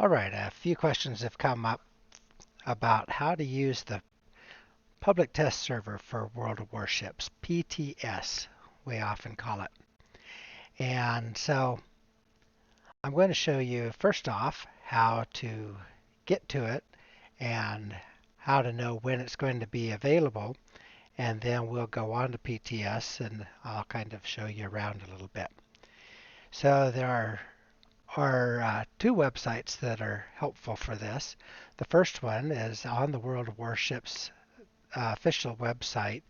All right, a few questions have come up about how to use the public test server for World of Warships, PTS, we often call it. And so I'm going to show you first off how to get to it and how to know when it's going to be available. And then we'll go on to PTS and I'll kind of show you around a little bit. So there are two websites that are helpful for this. The first one is on the World of Warships official website,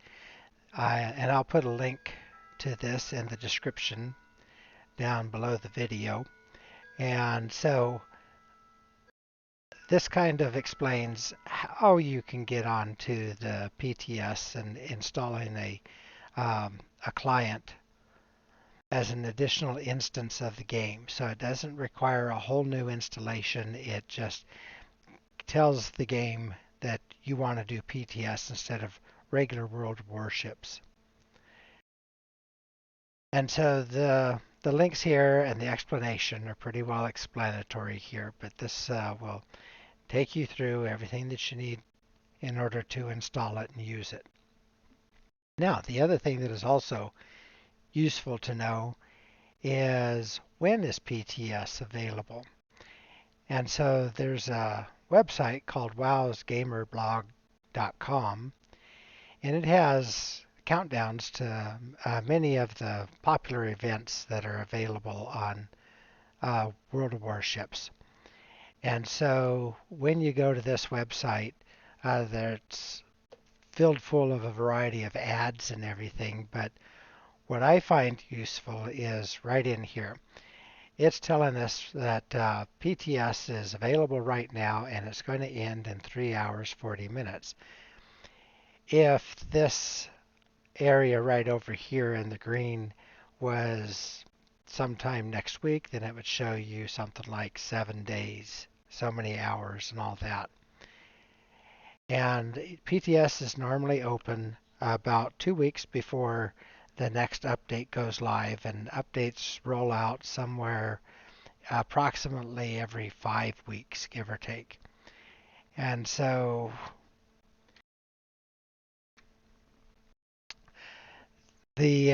and I'll put a link to this in the description down below the video. And so this kind of explains how you can get onto the PTS and installing a client as an additional instance of the game. So it doesn't require a whole new installation. It just tells the game that you want to do PTS instead of regular World Warships. And so the links here and the explanation are pretty well explanatory here, but this will take you through everything that you need in order to install it and use it. Now, the other thing that is also useful to know is when is PTS available? And so there's a website called WoWSgamerblog.com, and it has countdowns to many of the popular events that are available on World of Warships. And so when you go to this website, it's filled full of a variety of ads and everything, but what I find useful is right in here. It's telling us that PTS is available right now and it's going to end in 3 hours 40 minutes. If this area right over here in the green was sometime next week, then it would show you something like 7 days, so many hours and all that. And PTS is normally open about 2 weeks before the next update goes live, and updates roll out somewhere approximately every 5 weeks, give or take. And so the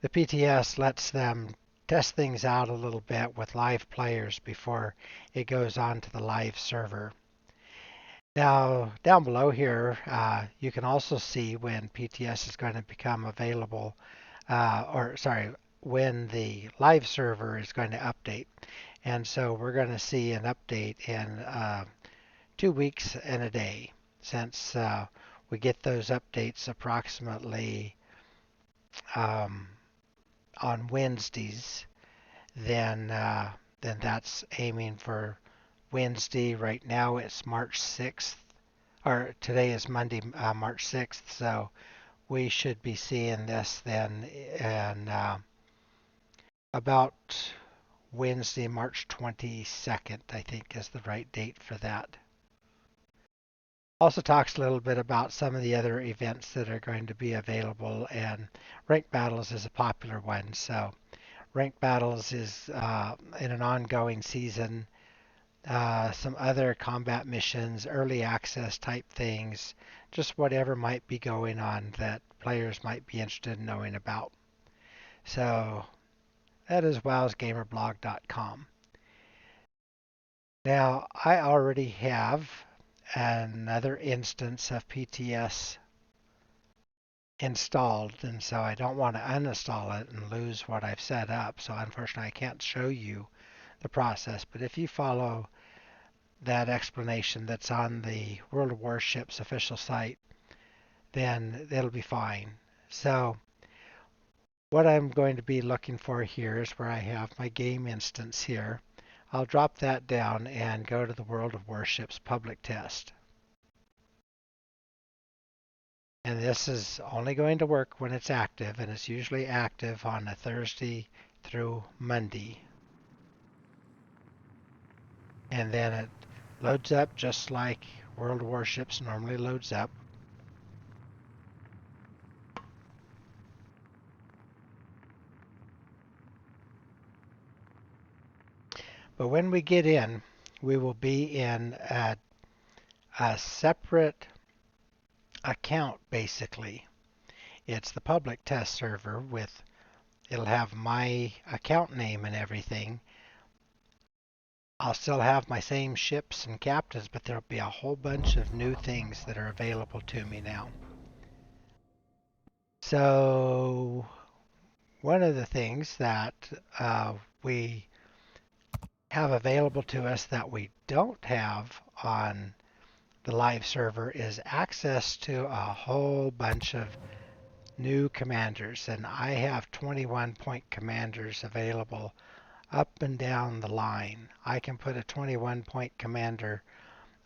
PTS lets them test things out a little bit with live players before it goes on to the live server. Now, down below here, you can also see when PTS is going to become available, when the live server is going to update. And so we're going to see an update in 2 weeks and a day, since we get those updates approximately on Wednesdays. Then that's aiming for Wednesday. Right now it's March 6th, or today is Monday, March 6th. So we should be seeing this then in about Wednesday, March 22nd, I think is the right date for that. Also talks a little bit about some of the other events that are going to be available, and Ranked Battles is a popular one. So Ranked Battles is in an ongoing season. Some other combat missions, early access type things, just whatever might be going on that players might be interested in knowing about. So that is wowsgamerblog.com. Now, I already have another instance of PTS installed, and so I don't want to uninstall it and lose what I've set up. So unfortunately, I can't show you the process. But if you follow that explanation that's on the World of Warships official site, then it'll be fine. So what I'm going to be looking for here is where I have my game instance here. I'll drop that down and go to the World of Warships public test. And this is only going to work when it's active, and it's usually active on a Thursday through Monday. And then it loads up just like World of Warships normally loads up. But when we get in, we will be in a separate account basically. It's the public test server with it'll have my account name and everything. I'll still have my same ships and captains, but there'll be a whole bunch of new things that are available to me now. So one of the things that we have available to us that we don't have on the live server is access to a whole bunch of new commanders. And I have 21 point commanders available up and down the line. I can put a 21 point commander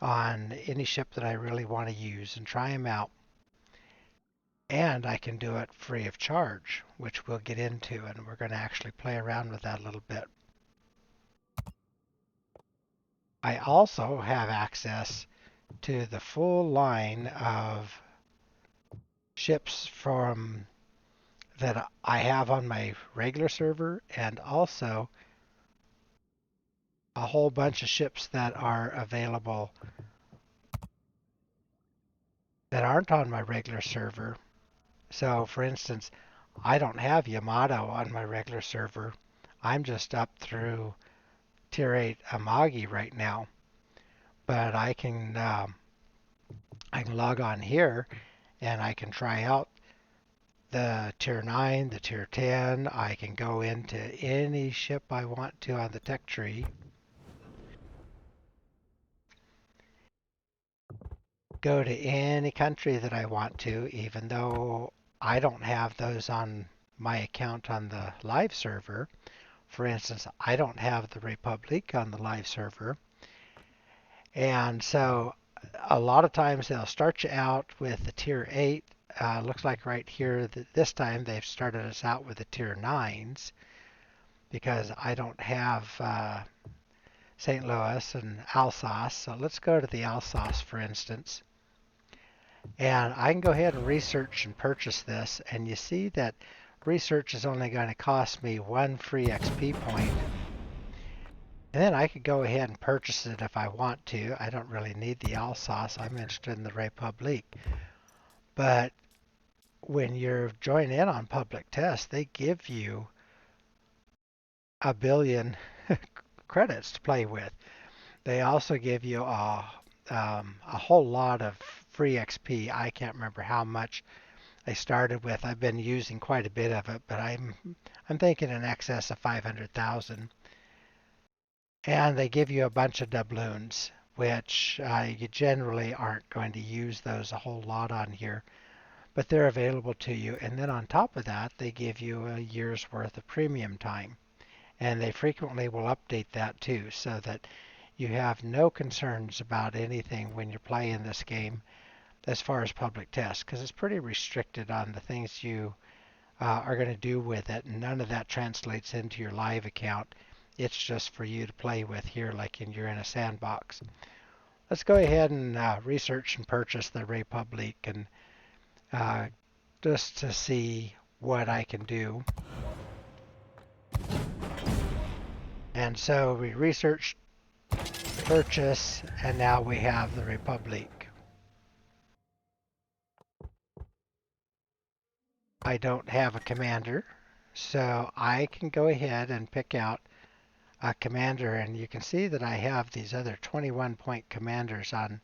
on any ship that I really want to use and try them out. And I can do it free of charge, which we'll get into, and we're going to actually play around with that a little bit. I also have access to the full line of ships from that I have on my regular server, and also a whole bunch of ships that are available that aren't on my regular server. So for instance, I don't have Yamato on my regular server. I'm just up through Tier 8 Amagi right now. But I can log on here and I can try out the Tier 9, the Tier 10. I can go into any ship I want to on the tech tree. Go to any country that I want to, even though I don't have those on my account on the live server. For instance, I don't have the Republic on the live server. And so a lot of times they'll start you out with the Tier 8. Looks like right here that this time they've started us out with the Tier 9s because I don't have St. Louis and Alsace. So let's go to the Alsace, for instance. And I can go ahead and research and purchase this. And you see that research is only going to cost me 1 free XP point. And then I could go ahead and purchase it if I want to. I don't really need the Alsace. I'm interested in the Republic. But when you're joining in on public test, they give you a billion credits to play with. They also give you a whole lot of free XP. I can't remember how much they started with. I've been using quite a bit of it, but I'm thinking in excess of 500,000. And they give you a bunch of doubloons, which you generally aren't going to use those a whole lot on here, but they're available to you. And then on top of that, they give you a year's worth of premium time. And they frequently will update that too, so that you have no concerns about anything when you're playing this game as far as public tests, because it's pretty restricted on the things you are going to do with it. And none of that translates into your live account. It's just for you to play with here like you're in a sandbox. Let's go ahead and research and purchase the Republic and just to see what I can do. And so we research, purchase, and now we have the Republic. I don't have a commander, so I can go ahead and pick out a commander, and you can see that I have these other 21 point commanders on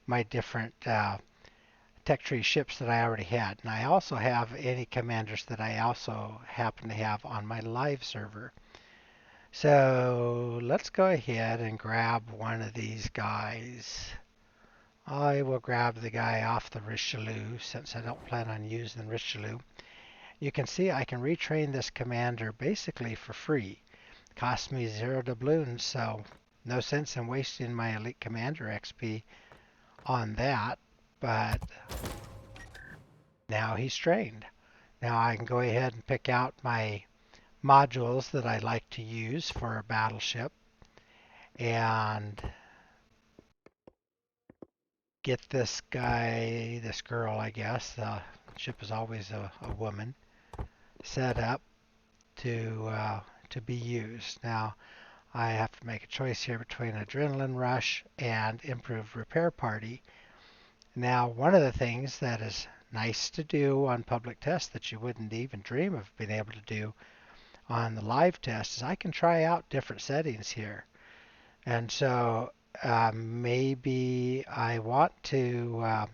my different tech tree ships that I already had. And I also have any commanders that I also happen to have on my live server. So let's go ahead and grab one of these guys. I will grab the guy off the Richelieu since I don't plan on using the Richelieu. You can see I can retrain this commander basically for free. It costs me 0 doubloons, so no sense in wasting my elite commander XP on that. But now he's trained. Now I can go ahead and pick out my modules that I like to use for a battleship and get this guy, this girl, I guess, the ship is always a woman, set up to be used. Now I have to make a choice here between Adrenaline Rush and Improved Repair Party. Now, one of the things that is nice to do on public tests that you wouldn't even dream of being able to do on the live test is I can try out different settings here. And so maybe I want to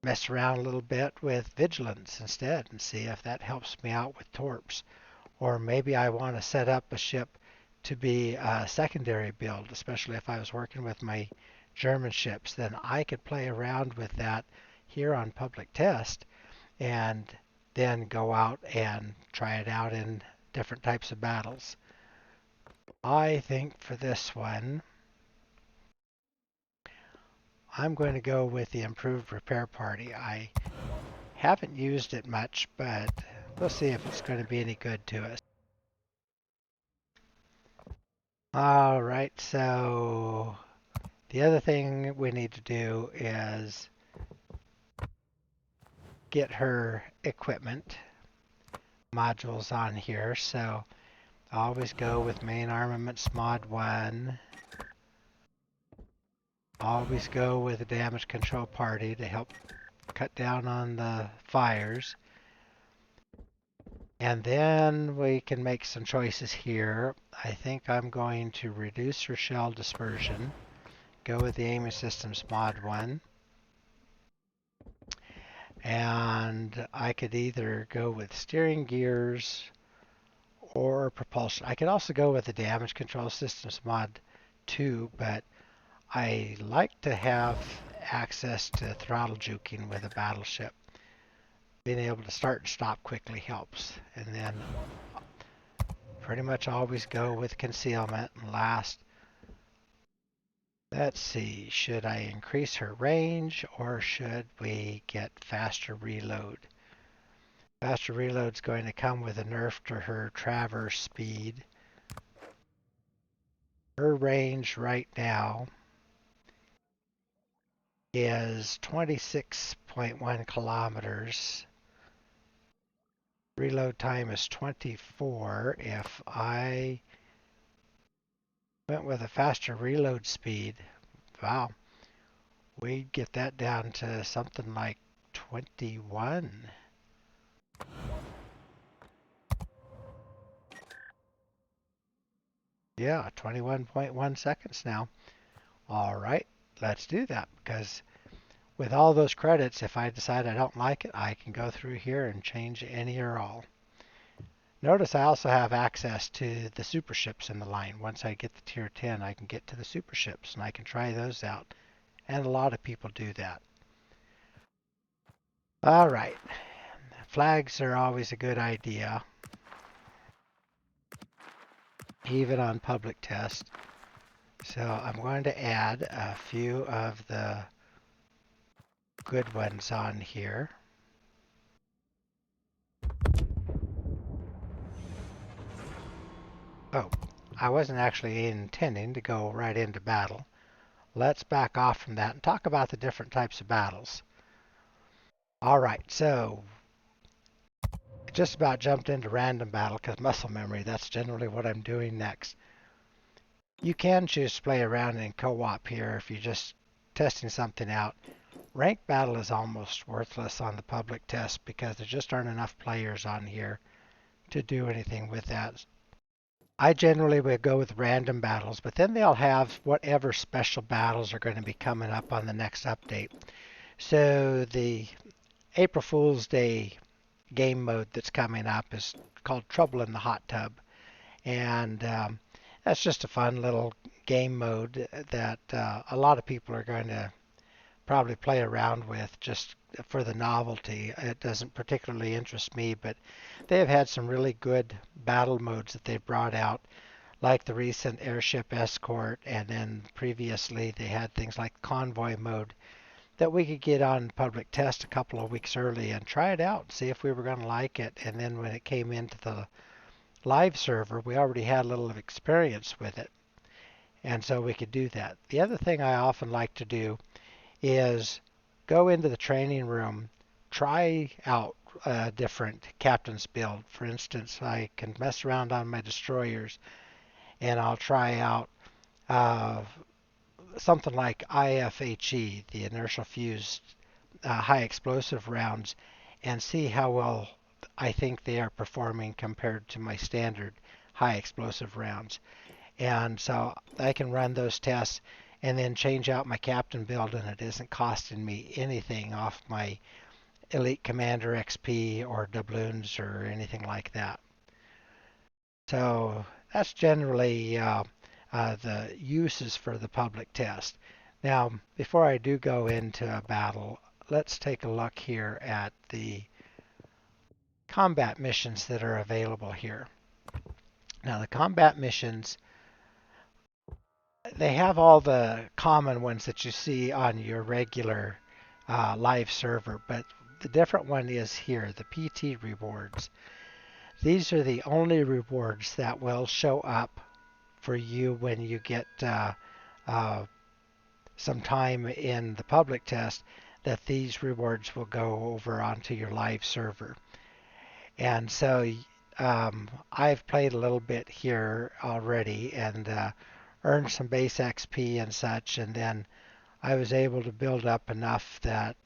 mess around a little bit with Vigilance instead and see if that helps me out with torps. Or maybe I want to set up a ship to be a secondary build, especially if I was working with my German ships. Then I could play around with that here on public test and then go out and try it out in different types of battles. I think for this one, I'm going to go with the Improved Repair Party. I haven't used it much, but we'll see if it's going to be any good to us. All right, so the other thing we need to do is get her equipment modules on here. So I always go with Main Armaments Mod 1. Always go with a Damage Control Party to help cut down on the fires. And then we can make some choices here. I think I'm going to reduce her shell dispersion. Go with the Aiming Systems Mod 1. And I could either go with steering gears or propulsion. I could also go with the Damage Control Systems Mod 2, but I like to have access to throttle juking with a battleship. Being able to start and stop quickly helps. And then pretty much always go with concealment. And last, let's see, should I increase her range or should we get faster reload? Faster reload's going to come with a nerf to her traverse speed. Her range right now is 26.1 kilometers. Reload time is 24. If I went with a faster reload speed, wow, we'd get that down to something like 21. Yeah, 21.1 seconds now. All right, let's do that because with all those credits, if I decide I don't like it, I can go through here and change any or all. Notice I also have access to the super ships in the line. Once I get the tier 10, I can get to the super ships and I can try those out. And a lot of people do that. All right, flags are always a good idea, even on public test. So I'm going to add a few of the good ones on here. Oh, I wasn't actually intending to go right into battle. Let's back off from that and talk about the different types of battles. All right, so I just about jumped into random battle because muscle memory, that's generally what I'm doing next. You can choose to play around in co-op here if you're just testing something out. Ranked battle is almost worthless on the public test because there just aren't enough players on here to do anything with that. I generally would go with random battles, but then they'll have whatever special battles are going to be coming up on the next update. So the April Fool's Day game mode that's coming up is called Trouble in the Hot Tub. And that's just a fun little game mode that a lot of people are going to probably play around with just for the novelty. It doesn't particularly interest me, but they have had some really good battle modes that they've brought out, like the recent Airship Escort, and then previously they had things like Convoy mode that we could get on public test a couple of weeks early and try it out, see if we were going to like it. And then when it came into the live server, we already had a little experience with it, and so we could do that. The other thing I often like to do is go into the training room, try out a different captain's build. For instance, I can mess around on my destroyers and I'll try out uh, something like IFHE, the inertial fused high explosive rounds, and see how well I think they are performing compared to my standard high explosive rounds. And so I can run those tests and then change out my captain build, and it isn't costing me anything off my Elite Commander XP or doubloons or anything like that. So that's generally the uses for the public test. Now, before I do go into a battle, let's take a look here at the combat missions that are available here. Now, the combat missions, they have all the common ones that you see on your regular live server, but the different one is here, the PT rewards. These are the only rewards that will show up for you when you get uh, some time in the public test, that these rewards will go over onto your live server. And so I've played a little bit here already and earned some base XP and such, and then I was able to build up enough that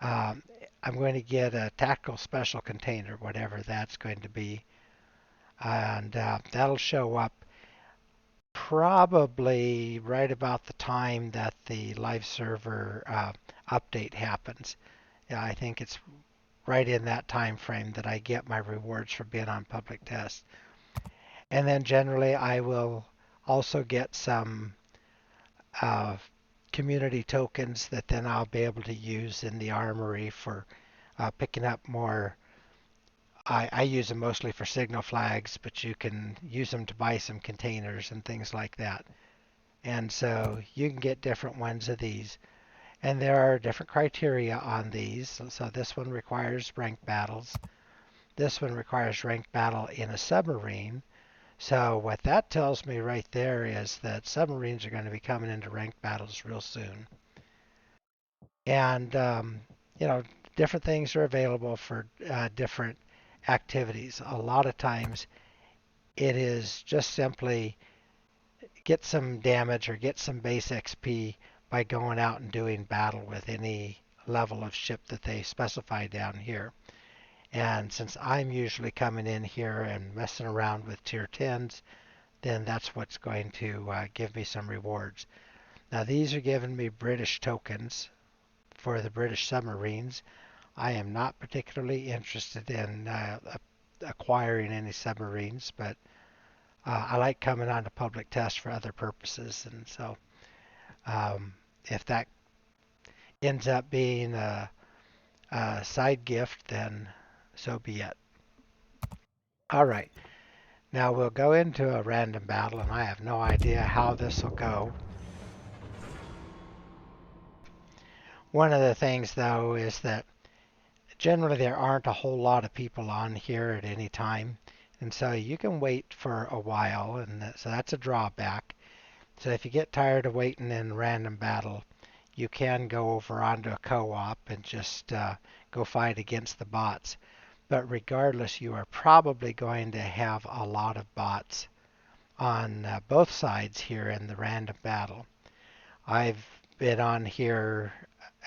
um, I'm going to get a tactical special container, whatever that's going to be, and that'll show up probably right about the time that the live server update happens. Yeah, I think it's right in that time frame that I get my rewards for being on public test. And then generally I will also get some uh, community tokens that then I'll be able to use in the armory for picking up more. I use them mostly for signal flags, but you can use them to buy some containers and things like that. And so you can get different ones of these. And there are different criteria on these. So this one requires ranked battles. This one requires ranked battle in a submarine. So what that tells me right there is that submarines are going to be coming into ranked battles real soon. And, you know, different things are available for different activities. A lot of times it is just simply get some damage or get some base XP by going out and doing battle with any level of ship that they specify down here. And since I'm usually coming in here and messing around with tier 10s, then that's what's going to give me some rewards. Now these are giving me British tokens for the British submarines. I am not particularly interested in acquiring any submarines, but I like coming on to public test for other purposes. And so if that ends up being a side gift, then so be it. All right. Now we'll go into a random battle, and I have no idea how this will go. One of the things, though, is that generally there aren't a whole lot of people on here at any time, and so you can wait for a while, and so that's a drawback. So if you get tired of waiting in random battle, you can go over onto a co-op and just go fight against the bots. But regardless, you are probably going to have a lot of bots on both sides here in the random battle. I've been on here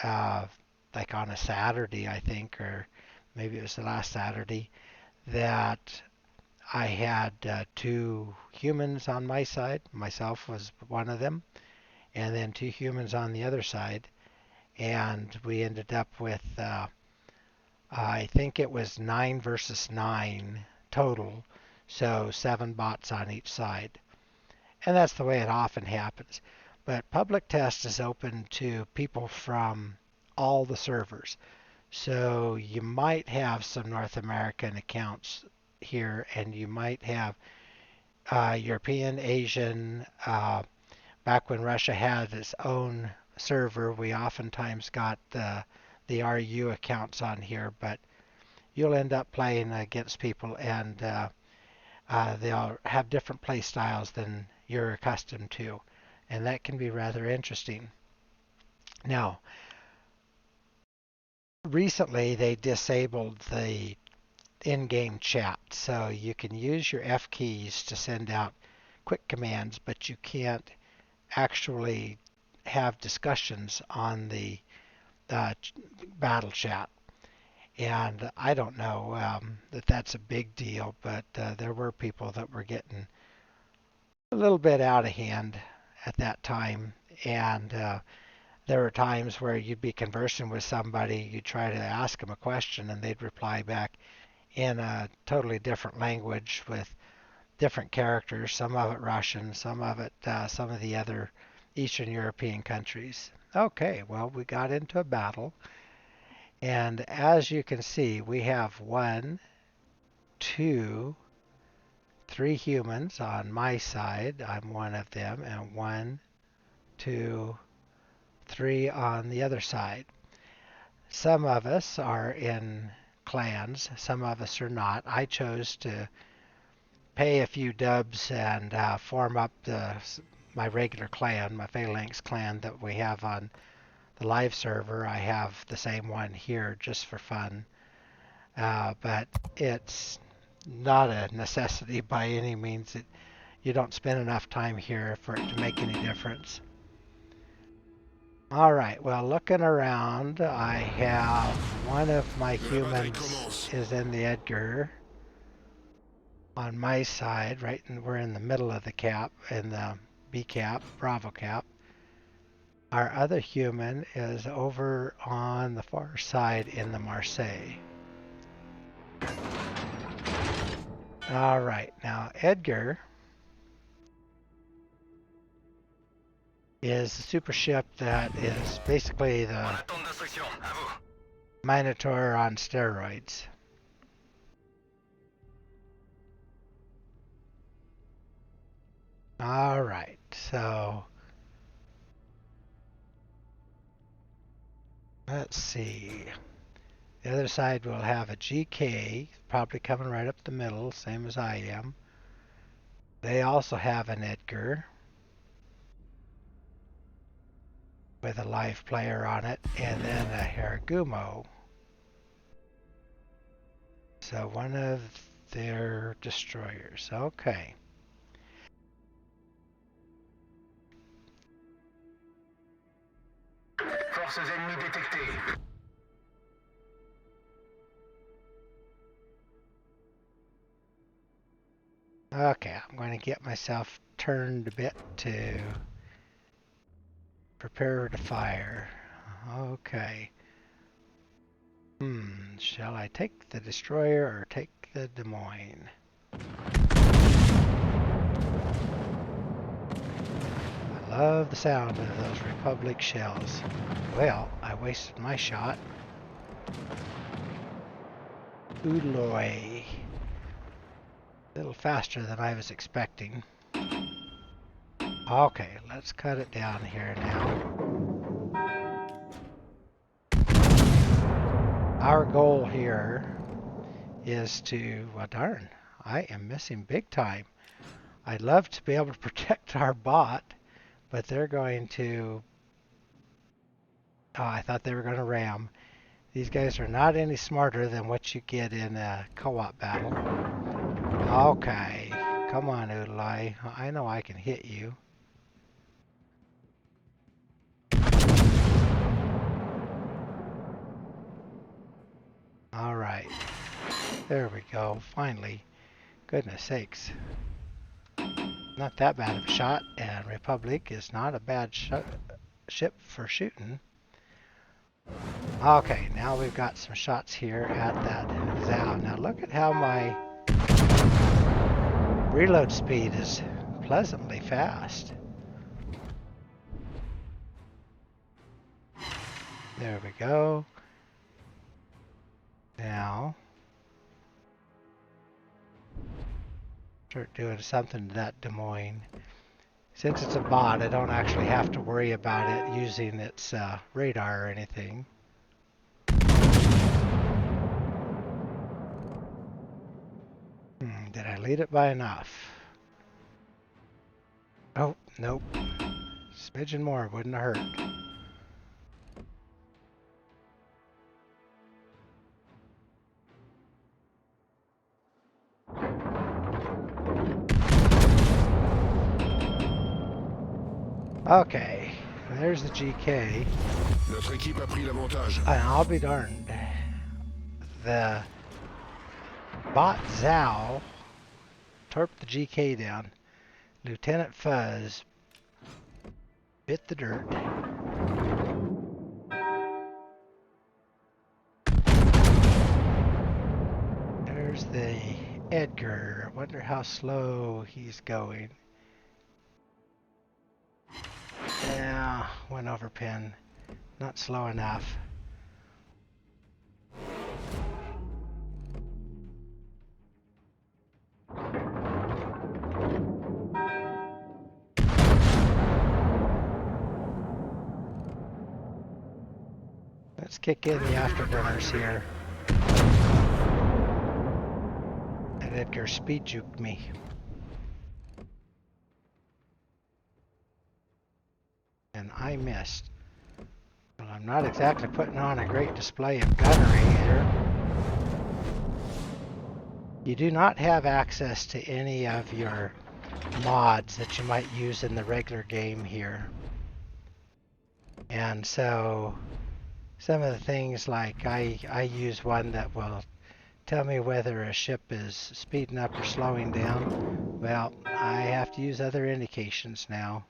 uh, like on a Saturday, I think, or maybe it was the last Saturday, that I had two humans on my side. Myself was one of them, and then two humans on the other side. And we ended up with, I think it was 9 versus 9 total, so 7 bots on each side. And that's the way it often happens. But public test is open to people from all the servers. So you might have some North American accounts here, and you might have European, Asian. Back when Russia had its own server, we oftentimes got the RU accounts on here, but you'll end up playing against people, and they'll have different play styles than you're accustomed to, and that can be rather interesting. Now, recently they disabled the in-game chat, so you can use your F keys to send out quick commands, but you can't actually have discussions on the uh, battle chat. And I don't know that that's a big deal, but there were people that were getting a little bit out of hand at that time. And there were times where you'd be conversing with somebody, you'd try to ask them a question, and they'd reply back in a totally different language with different characters, some of it Russian, some of it some of the other Eastern European countries. Okay, well, we got into a battle, and as you can see, we have one, two, three humans on my side. I'm one of them, and one, two, three on the other side. Some of us are in clans, some of us are not. I chose to pay a few dubs and form up my regular clan, my Phalanx clan that we have on the live server. I have the same one here just for fun, but it's not a necessity by any means. You don't spend enough time here for it to make any difference. All right, well, looking around, I have one of my humans is in the Edgar on my side, right, and we're in the middle of the cap, in the B cap, Bravo cap. Our other human is over on the far side in the Marseille. All right, now Edgar is the super ship that is basically the Minotaur on steroids. All right, so let's see. The other side will have a GK, probably coming right up the middle, same as I am. They also have an Edgar with a live player on it, and then a Haragumo. So one of their destroyers. Okay. Forces ennemies détectées. Okay, I'm going to get myself turned a bit to prepare to fire. Okay. Shall I take the destroyer or take the Des Moines? I love the sound of those Republic shells. Well, I wasted my shot. Oodloy. A little faster than I was expecting. Okay, let's cut it down here now. Our goal here is to, well darn, I am missing big time. I'd love to be able to protect our bot, but they're going to, oh, I thought they were going to ram. These guys are not any smarter than what you get in a co-op battle. Okay, come on, Oodley. I know I can hit you. All right, there we go, finally. Goodness sakes. Not that bad of a shot, and Republic is not a bad ship for shooting. Okay, now we've got some shots here at that Zao. Now look at how my reload speed is pleasantly fast. There we go. Now, start doing something to that Des Moines. Since it's a bot, I don't actually have to worry about it using its radar or anything. Did I lead it by enough? Oh, nope. Smidgen more wouldn't have hurt. Okay, there's the GK. Notre équipe a pris l'avantage. And I'll be darned. The bot Zhao torped the GK down. Lieutenant Fuzz bit the dirt. There's the Edgar. Wonder how slow he's going. Yeah, went over pin. Not slow enough. Let's kick in the afterburners here. And Edgar speed juked me. And I missed. Well, I'm not exactly putting on a great display of gunnery here. You do not have access to any of your mods that you might use in the regular game here. And so some of the things like I use one that will tell me whether a ship is speeding up or slowing down. Well, I have to use other indications now.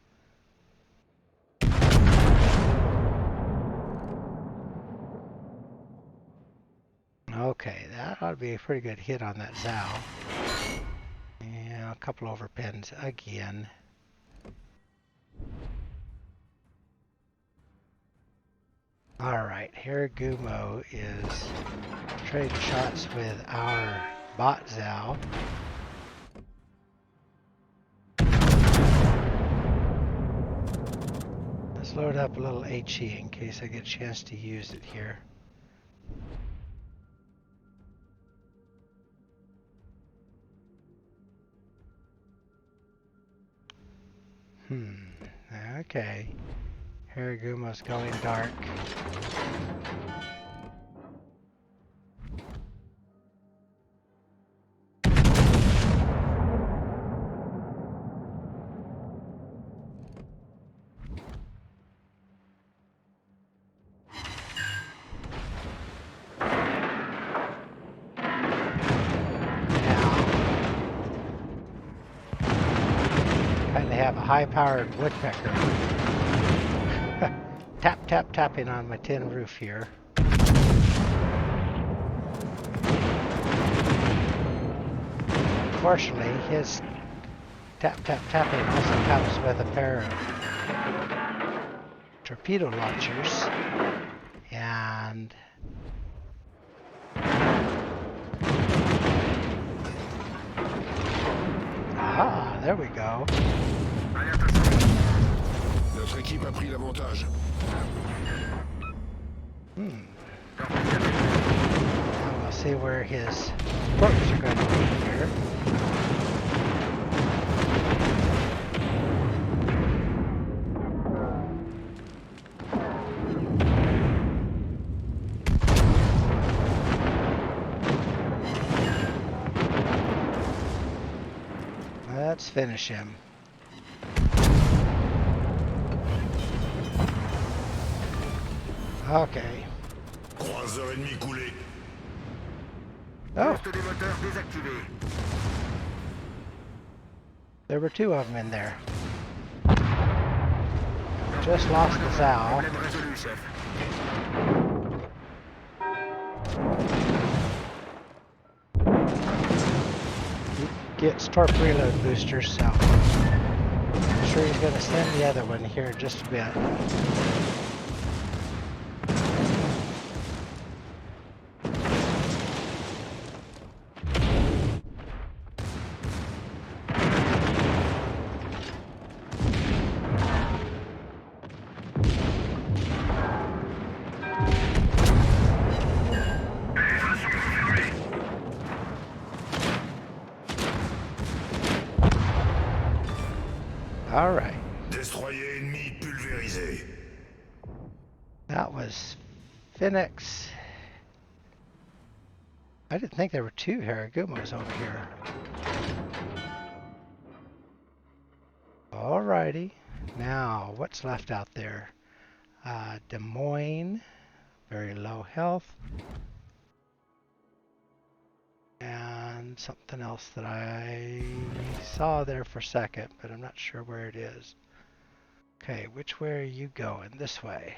Okay, that ought to be a pretty good hit on that Zhao. Yeah, a couple over pins again. Alright, Haragumo is trading shots with our bot Zhao. Let's load up a little HE in case I get a chance to use it here. Okay. Haragumo's going dark. Kind of have a high-powered woodpecker. Tap, tap, tapping on my tin roof here. Fortunately, his tap, tap, tapping also comes with a pair of torpedo launchers. And ah, there we go. Notre équipe a pris l'avantage. Now we'll see where his ports are going to be here. Let's finish him. Okay. Croiseur ennemi coulé. Oh, Liste des moteurs désactivée. there were two of them in there. Just lost the Zhao. Problème résolu, chef. He gets torpedo boosters, so I'm sure he's going to send the other one here in just a bit. All right. Destroyer ennemi pulvérisé. That was Phoenix. I didn't think there were two Haragumos over here. Alrighty. Now, what's left out there? Des Moines, very low health. And something else that I saw there for a second, but I'm not sure where it is. Okay, which way are you going? This way.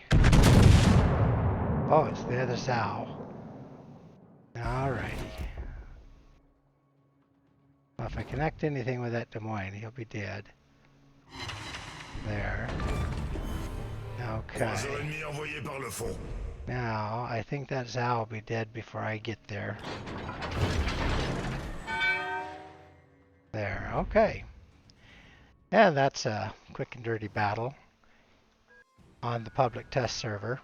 Oh, it's the other sow. Alrighty. Well, if I connect anything with that Des Moines, he'll be dead. There. Croiseur Okay. ennemi envoyé par le fond. Now, I think that sow will be dead before I get there. There. Okay. And that's a quick and dirty battle on the public test server.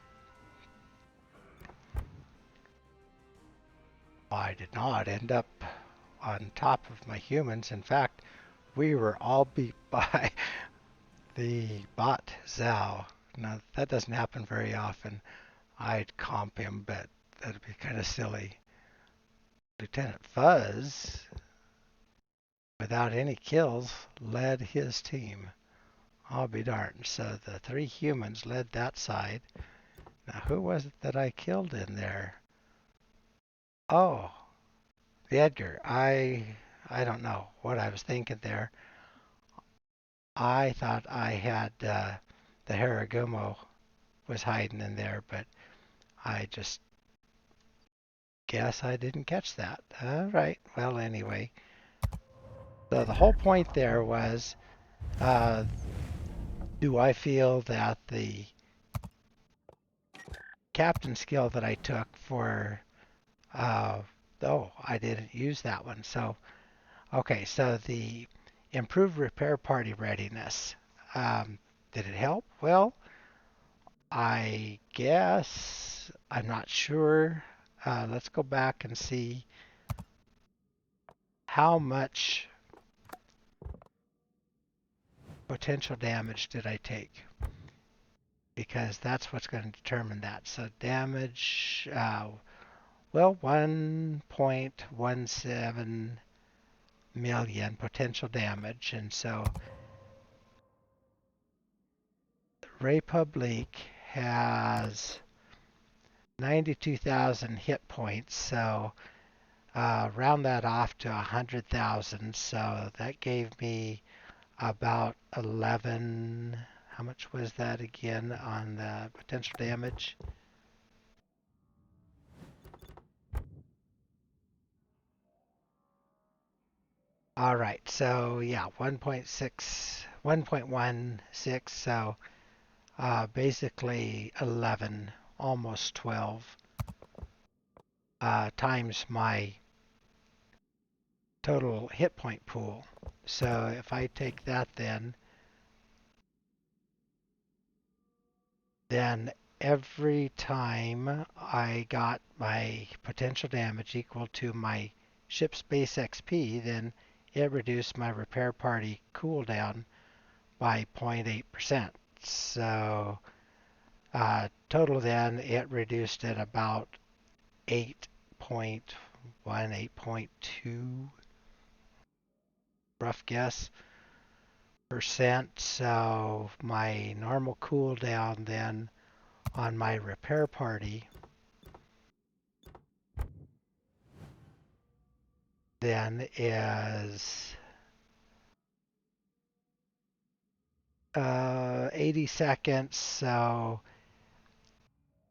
I did not end up on top of my humans. In fact, we were all beat by the bot Zhao. Now, that doesn't happen very often. I'd comp him, but that'd be kind of silly. Lieutenant Fuzz, without any kills, led his team. I'll be darned. So the 3 humans led that side. Now, who was it that I killed in there? Oh, the Edgar. I don't know what I was thinking there. I thought I had the Haragumo was hiding in there, but I just guess I didn't catch that. All right. Well, anyway. So the whole point there was, uh, do I feel that the captain skill that I took for, uh, oh, I didn't use that one. So, okay, so the improved repair party readiness, did it help? Well, I guess I'm not sure. Let's go back and see how much potential damage did I take, because that's what's going to determine that. So damage, well, 1.17 million potential damage, and so Republic has 92,000 hit points, so round that off to 100,000, so that gave me about 11. How much was that again on the potential damage? All right, so yeah, 1.16, so basically 11, almost 12 times my total hit point pool. So if I take that, then every time I got my potential damage equal to my ship's base XP, then it reduced my repair party cooldown by 0.8%. So total then it reduced it about 8.1, 8.2, rough guess, percent. So my normal cooldown then on my repair party then is 80 seconds. So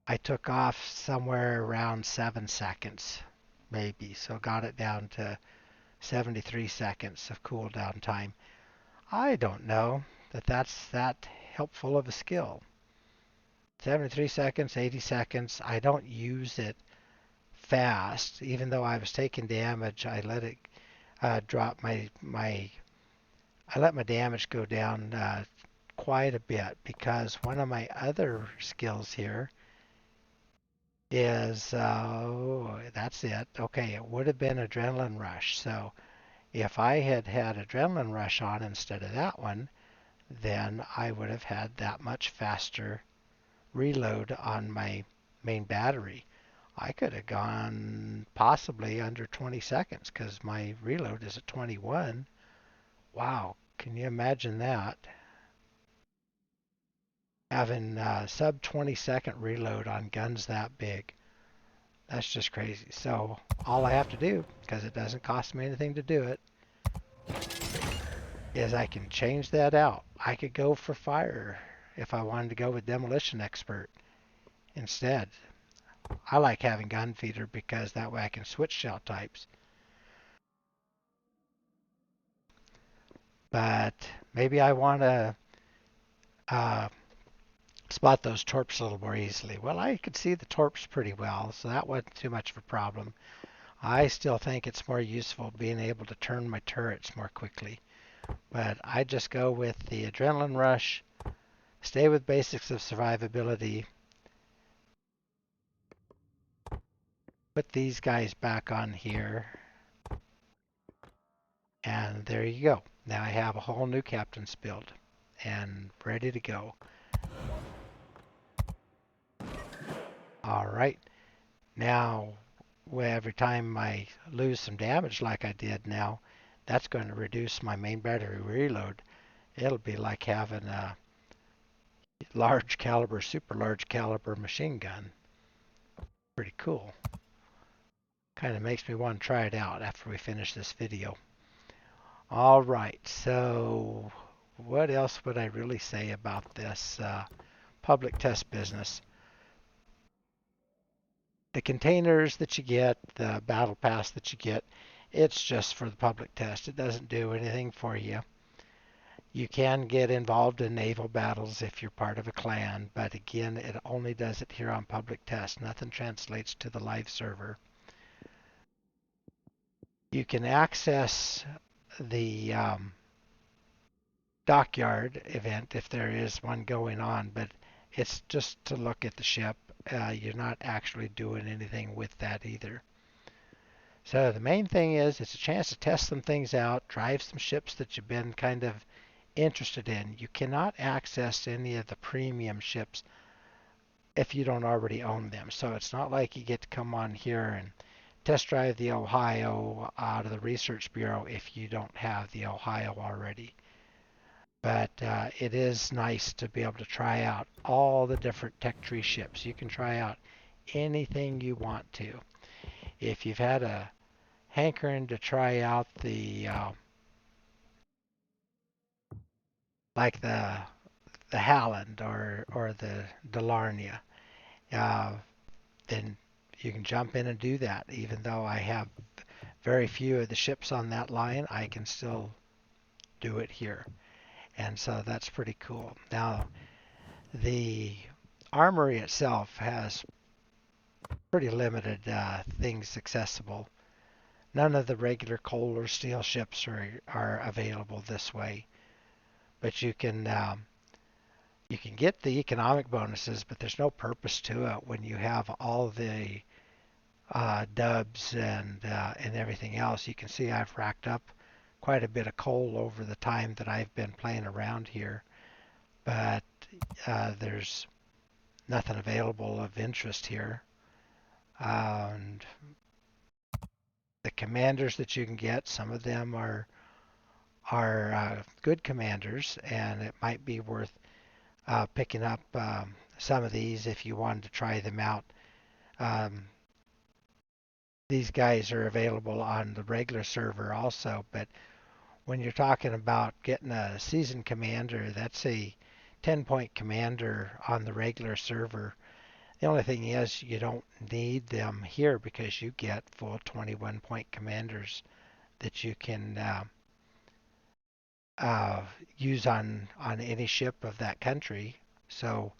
I took off somewhere around 7 seconds, maybe. So got it down to 73 seconds of cooldown time. I don't know that that's that helpful of a skill. 73 seconds, 80 seconds. I don't use it fast. Even though I was taking damage, I let it drop I let my damage go down quite a bit, because one of my other skills here is, oh, that's it. Okay, it would have been Adrenaline Rush. So if I had had Adrenaline Rush on instead of that one, then I would have had that much faster reload on my main battery. I could have gone possibly under 20 seconds because my reload is at 21. Wow, can you imagine that? having sub 20-second reload on guns that big. That's just crazy. So all I have to do, because it doesn't cost me anything to do it, is I can change that out. I could go for fire if I wanted to go with demolition expert instead. I like having gun feeder because that way I can switch shell types. But maybe I want to uh, spot those torps a little more easily. Well, I could see the torps pretty well, so that wasn't too much of a problem. I still think it's more useful being able to turn my turrets more quickly. But I just go with the adrenaline rush, stay with basics of survivability, put these guys back on here, and there you go. Now I have a whole new captain's build and ready to go. All right. Now, every time I lose some damage like I did now, that's going to reduce my main battery reload. It'll be like having a large caliber, super large caliber machine gun. Pretty cool. Kind of makes me want to try it out after we finish this video. All right, so what else would I really say about this public test business? The containers that you get, the battle pass that you get, it's just for the public test. It doesn't do anything for you. You can get involved in naval battles if you're part of a clan, but again, it only does it here on public test. Nothing translates to the live server. You can access the dockyard event if there is one going on, but it's just to look at the ship. You're not actually doing anything with that either. So the main thing is it's a chance to test some things out, drive some ships that you've been kind of interested in. You cannot access any of the premium ships if you don't already own them. So it's not like you get to come on here and test drive the Ohio out of the Research Bureau if you don't have the Ohio already. But it is nice to be able to try out all the different tech tree ships. You can try out anything you want to. If you've had a hankering to try out the like the Halland or the Delarnia, uh, then you can jump in and do that. Even though I have very few of the ships on that line, I can still do it here. And so that's pretty cool. Now, the armory itself has pretty limited things accessible. None of the regular coal or steel ships are available this way. But you can get the economic bonuses, but there's no purpose to it when you have all the dubs and everything else. You can see I've racked up quite a bit of coal over the time that I've been playing around here, but there's nothing available of interest here. And the commanders that you can get, some of them are good commanders, and it might be worth picking up some of these if you wanted to try them out. Um, these guys are available on the regular server also, but when you're talking about getting a seasoned commander, that's a 10-point commander on the regular server. The only thing is you don't need them here because you get full 21-point commanders that you can use on any ship of that country. So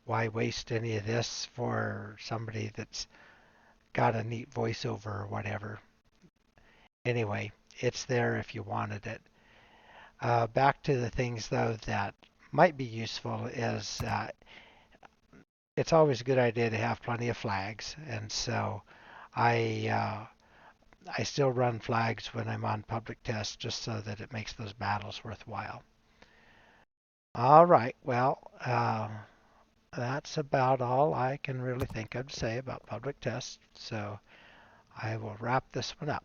why waste any of this for somebody that's got a neat voiceover or whatever? Anyway, it's there if you wanted it. Back to the things though that might be useful is it's always a good idea to have plenty of flags, and so I I still run flags when I'm on public test just so that it makes those battles worthwhile. All right, well, that's about all I can really think of to say about public tests, so I will wrap this one up.